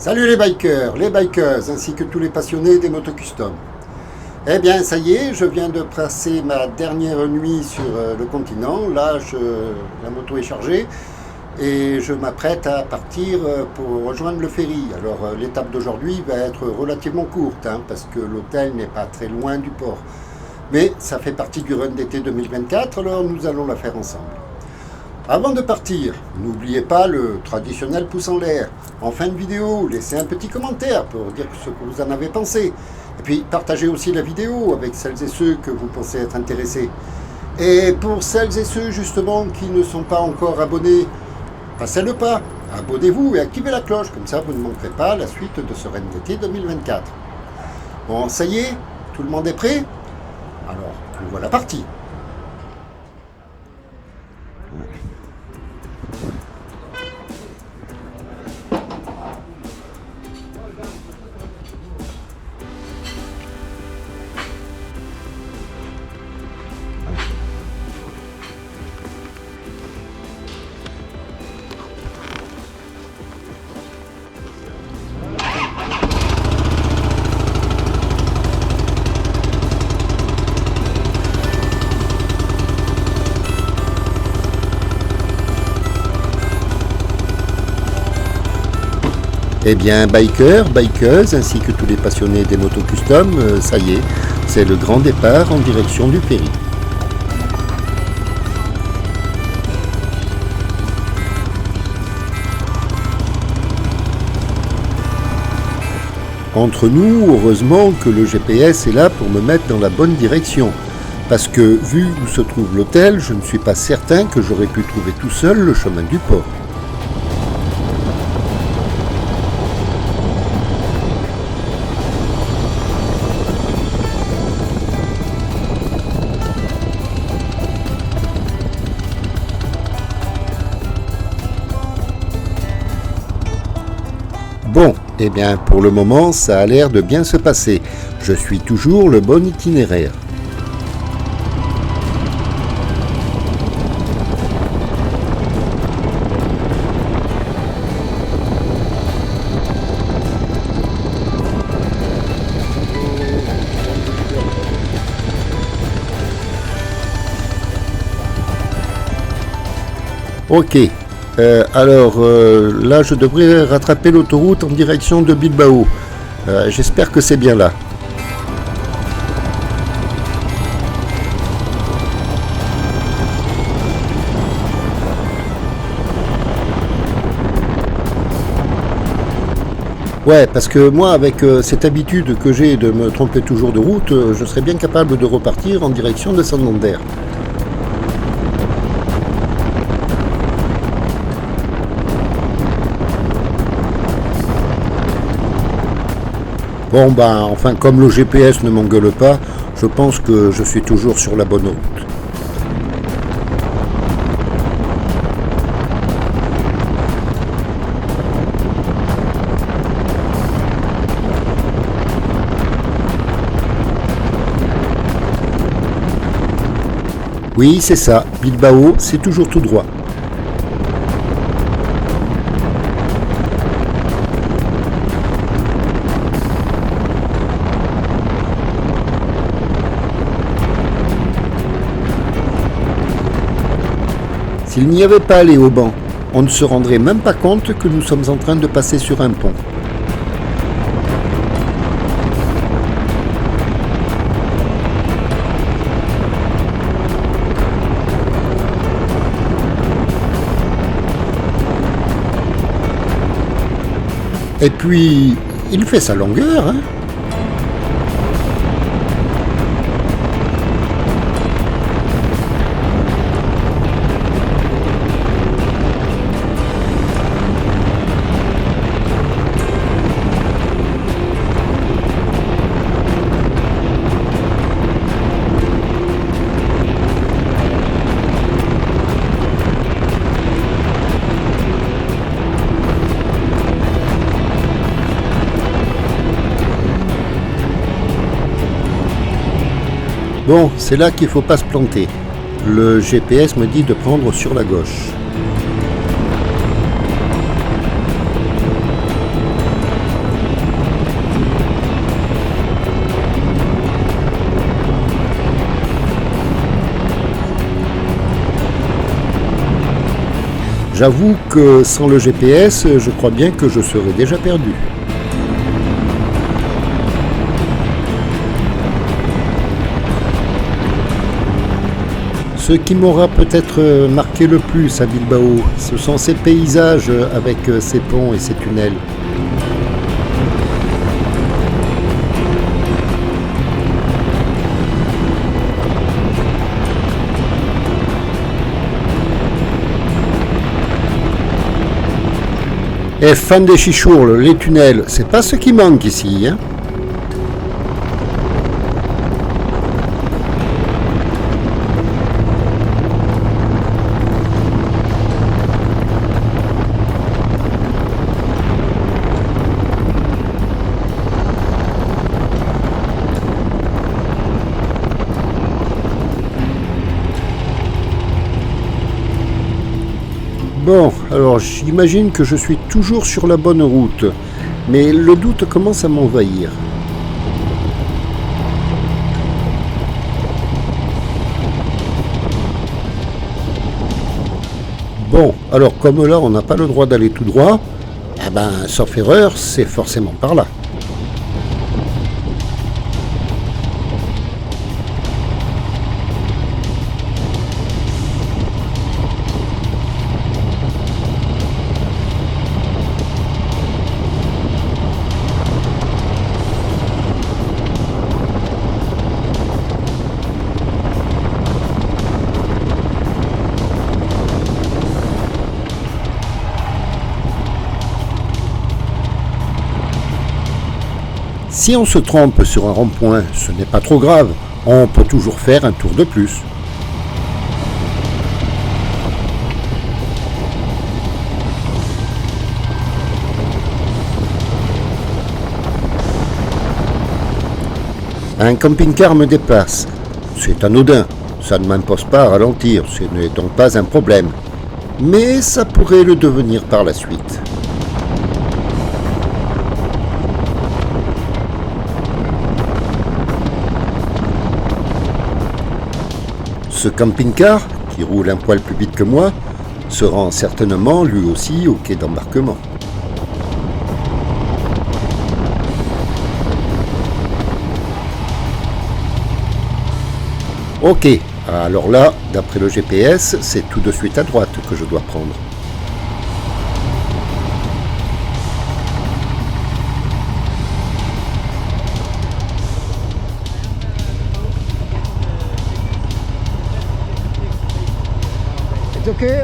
Salut les bikers ainsi que tous les passionnés des motos custom. Eh bien ça y est, je viens de passer ma dernière nuit sur le continent. Là, la moto est chargée et je m'apprête à partir pour rejoindre le ferry. Alors l'étape d'aujourd'hui va être relativement courte parce que l'hôtel n'est pas très loin du port. Mais ça fait partie du run d'été 2024, alors nous allons la faire ensemble. Avant de partir, n'oubliez pas le traditionnel pouce en l'air. En fin de vidéo, laissez un petit commentaire pour dire ce que vous en avez pensé. Et puis partagez aussi la vidéo avec celles et ceux que vous pensez être intéressés. Et pour celles et ceux justement qui ne sont pas encore abonnés, passez le pas, abonnez-vous et activez la cloche, comme ça vous ne manquerez pas la suite de ce run d'été 2024. Bon, ça y est, tout le monde est prêt? Alors, nous voilà partis. Eh bien, bikeuses, ainsi que tous les passionnés des motos custom, ça y est, c'est le grand départ en direction du ferry. Entre nous, heureusement que le GPS est là pour me mettre dans la bonne direction. Parce que, vu où se trouve l'hôtel, je ne suis pas certain que j'aurais pu trouver tout seul le chemin du port. Bon, eh bien pour le moment ça a l'air de bien se passer. Je suis toujours le bon itinéraire. Ok. Là, je devrais rattraper l'autoroute en direction de Bilbao. J'espère que c'est bien là. Ouais, parce que moi, avec cette habitude que j'ai de me tromper toujours de route, je serais bien capable de repartir en direction de Santander. Bon enfin comme le GPS ne m'engueule pas, je pense que je suis toujours sur la bonne route. Oui, c'est ça, Bilbao, c'est toujours tout droit. S'il n'y avait pas les haubans, on ne se rendrait même pas compte que nous sommes en train de passer sur un pont. Et puis, il fait sa longueur, Bon, c'est là qu'il ne faut pas se planter. Le GPS me dit de prendre sur la gauche. J'avoue que sans le GPS, je crois bien que je serais déjà perdu. Ce qui m'aura peut-être marqué le plus à Bilbao, ce sont ces paysages avec ces ponts et ces tunnels. Et fan des chichourles, les tunnels, c'est pas ce qui manque ici, hein. Bon, alors j'imagine que je suis toujours sur la bonne route, mais le doute commence à m'envahir. Bon, alors comme là on n'a pas le droit d'aller tout droit, eh ben, sauf erreur, c'est forcément par là. Si on se trompe sur un rond-point, ce n'est pas trop grave, on peut toujours faire un tour de plus. Un camping-car me dépasse. C'est anodin, ça ne m'impose pas à ralentir, ce n'est donc pas un problème. Mais ça pourrait le devenir par la suite. Ce camping-car, qui roule un poil plus vite que moi, se rend certainement lui aussi au quai d'embarquement. Ok, alors là, d'après le GPS, c'est tout de suite à droite que je dois prendre. It's okay.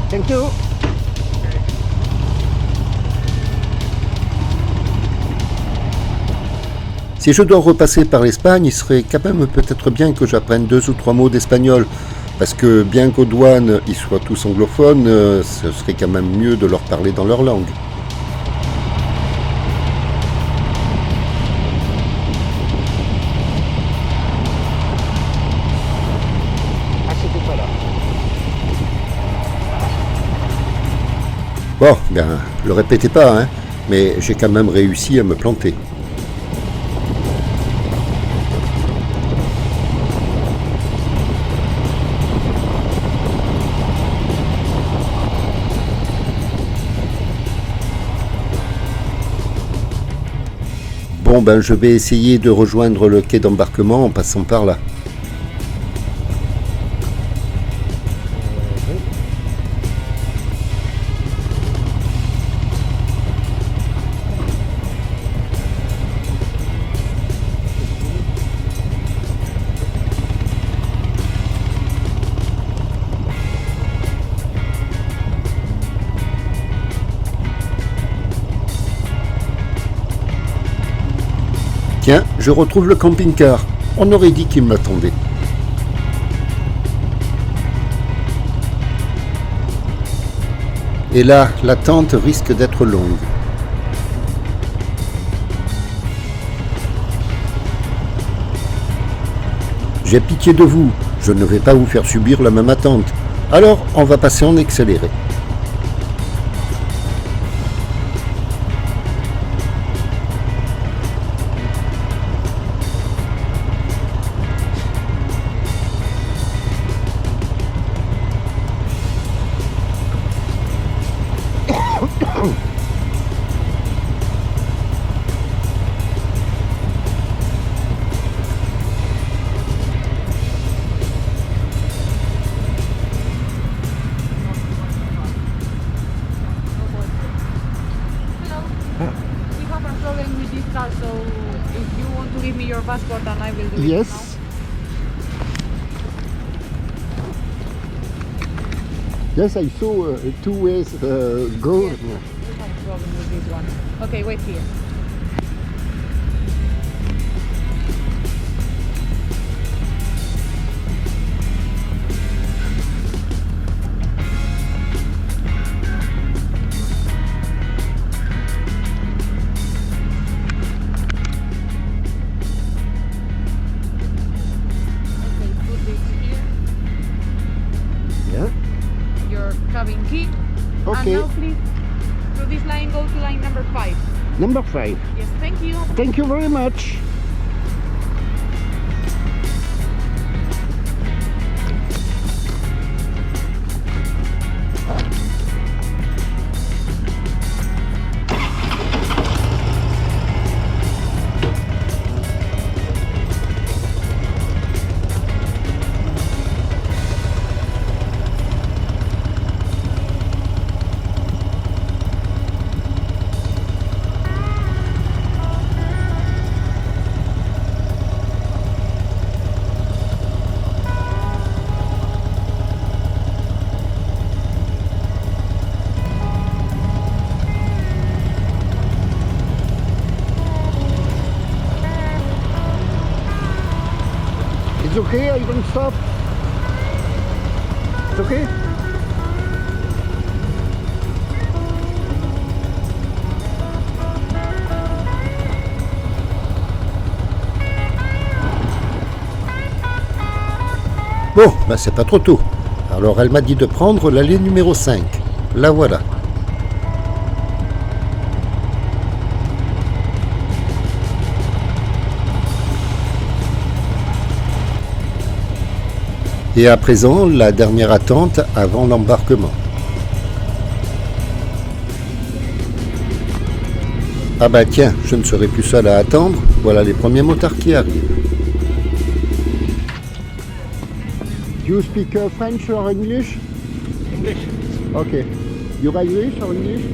Thank you. Si je dois repasser par l'Espagne, il serait quand même peut-être bien que j'apprenne 2 ou 3 mots d'espagnol. Parce que bien qu'aux douanes, ils soient tous anglophones, ce serait quand même mieux de leur parler dans leur langue. Bon, bien, le répétez pas, hein, mais j'ai quand même réussi à me planter. Bon, ben, je vais essayer de rejoindre le quai d'embarquement en passant par là. Tiens, je retrouve le camping-car. On aurait dit qu'il m'attendait. Et là, l'attente risque d'être longue. J'ai pitié de vous, je ne vais pas vous faire subir la même attente. Alors, on va passer en accéléré. We have a problem with this car, so if you want to give me your passport and I will do it Yes. Yes, I saw two ways go. now. Yes, we have a problem with this one. Okay, wait here. Okay, put this here. Yeah. Your cabin key. Okay. And now please, through this line, go to line number 5. Number 5. Yes, thank you. Thank you very much. It's okay, I don't stop. It's okay? Bon, bah c'est pas trop tôt. Alors elle m'a dit de prendre l'allée numéro 5. La voilà. Et à présent, la dernière attente avant l'embarquement. Ah bah tiens, je ne serai plus seul à attendre. Voilà les premiers motards qui arrivent. Do you speak French or English? English. Okay. You're Irish or English?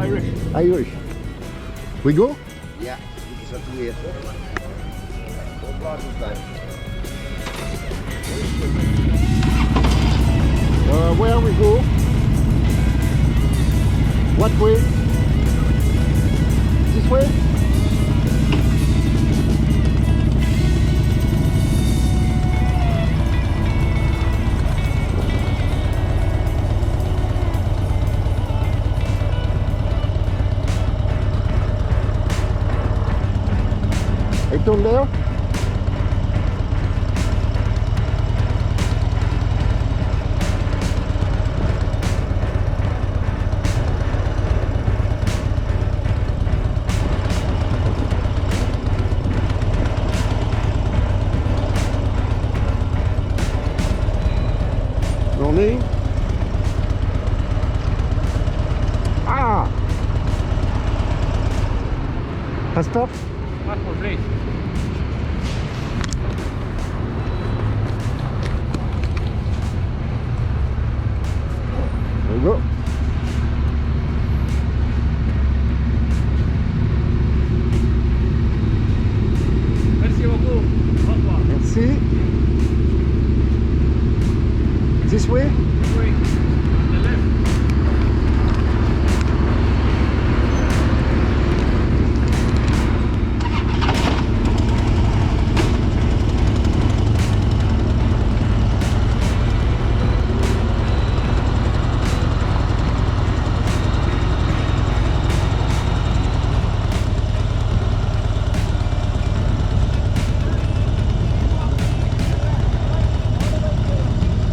Irish. Irish. We go? Ja, die zat weer. Op Blazenstein. Where we go? What way? This way? I turn there? Morning. Ah! Passport? Passport, please. There we go. Merci beaucoup. Au revoir. Merci. This way? Wait. On the left.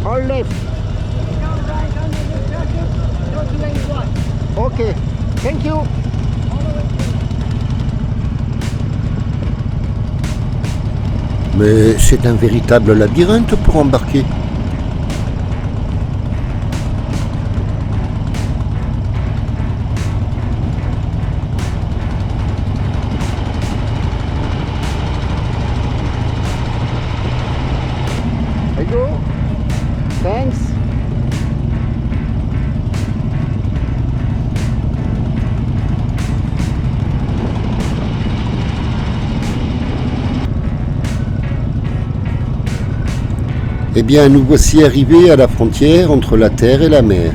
All left. Okay. Thank you. Mais c'est un véritable labyrinthe pour embarquer. I go. Thanks. Eh bien, nous voici arrivés à la frontière entre la terre et la mer.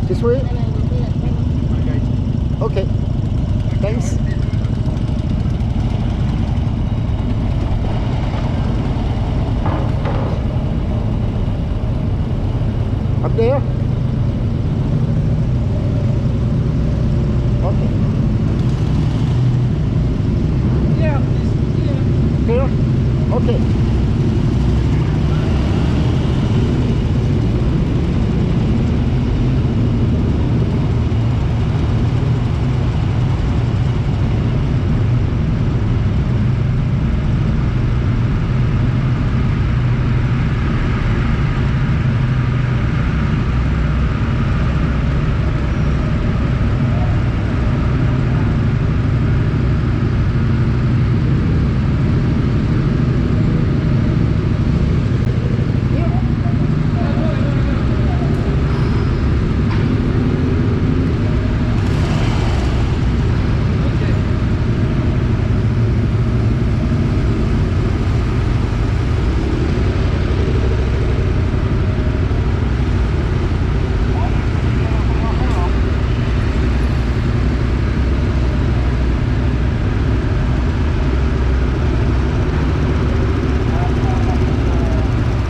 This way? Okay. Thanks. Up there? Okay. Yeah, Here? Okay.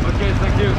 Okay, thank you.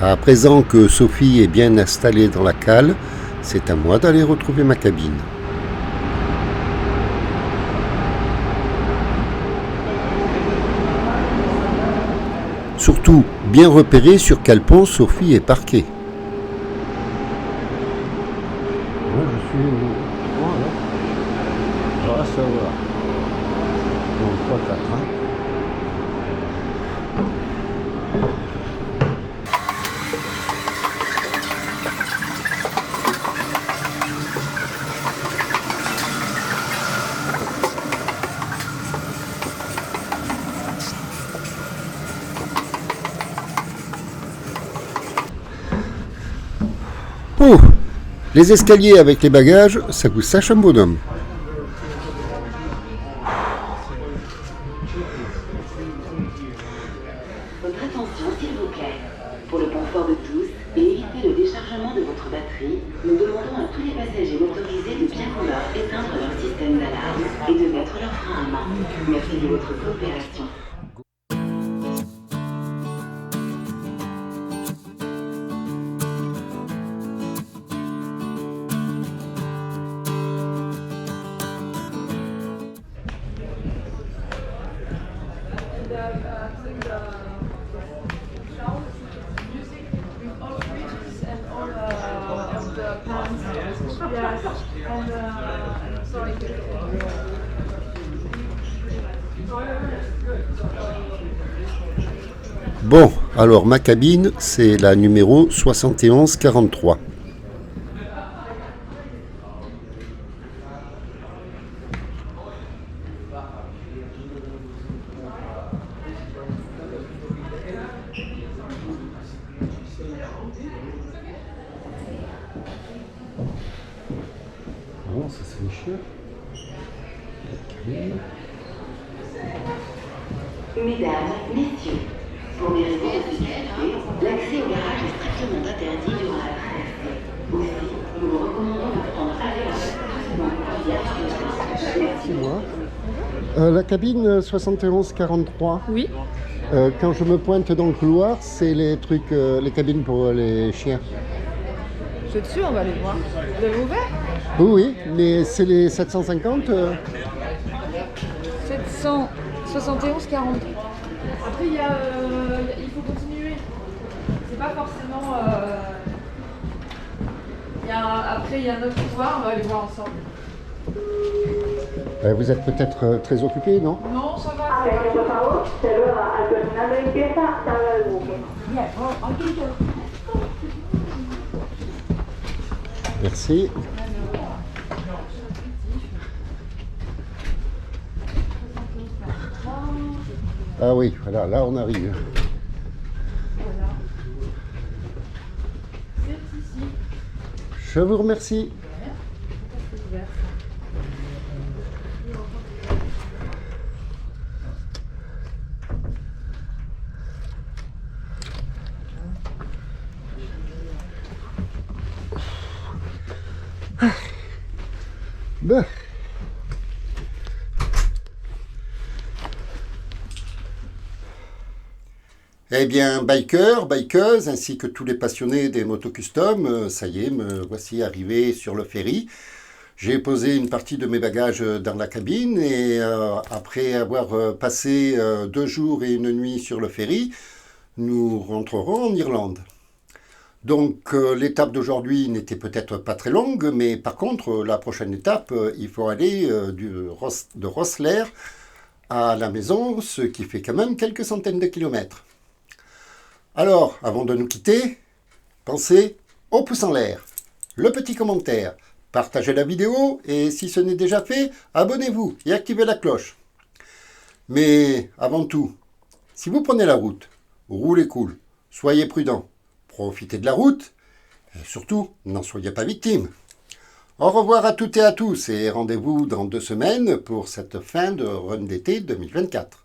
À présent que Sophie est bien installée dans la cale, c'est à moi d'aller retrouver ma cabine. Surtout, bien repérer sur quel pont Sophie est parquée. Moi, je suis... Voilà. Ah, ça va. Donc, 3, 4, hein. Oh, les escaliers avec les bagages, ça vous sache un bonhomme. Votre attention, s'il vous plaît. Pour le confort de tous et éviter le déchargement de votre batterie, nous demandons à tous les passagers motorisés de bien vouloir éteindre leur système d'alarme et de mettre leur frein à main. Merci de votre coopération. Bon, alors ma cabine, c'est la numéro 7143. Bon, ça c'est chiant. Mesdames, messieurs, pour des raisons de sécurité, l'accès au garage est strictement interdit durant la traversée. Aussi, nous vous recommandons de prendre avec C'est moi. La cabine 7143. Oui. Quand je me pointe dans le couloir, c'est les trucs, les cabines pour les chiens. Je suis dessus, on va aller voir. Vous avez ouvert? Oui, oui, mais c'est les 750. 771,40. Après, il faut continuer. C'est pas forcément. Après, il y a un autre soir, on va aller voir ensemble. Vous êtes peut-être très occupé, non? Non, ça va. Por favor, se ruega al personal de limpieza salga del buque. Merci. Ah oui, voilà, là on arrive. Je vous remercie. Ben. Eh bien, bikers, bikeuses, ainsi que tous les passionnés des motos custom, ça y est, me voici arrivé sur le ferry. J'ai posé une partie de mes bagages dans la cabine et après avoir passé 2 jours et une nuit sur le ferry, nous rentrerons en Irlande. Donc l'étape d'aujourd'hui n'était peut-être pas très longue, mais par contre, la prochaine étape, il faut aller de Rosslare à la maison, ce qui fait quand même quelques centaines de kilomètres. Alors, avant de nous quitter, pensez au pouce en l'air, le petit commentaire, partagez la vidéo et si ce n'est déjà fait, abonnez-vous et activez la cloche. Mais avant tout, si vous prenez la route, roulez cool, soyez prudents, profitez de la route et surtout, n'en soyez pas victime. Au revoir à toutes et à tous et rendez-vous dans 2 semaines pour cette fin de run d'été 2024.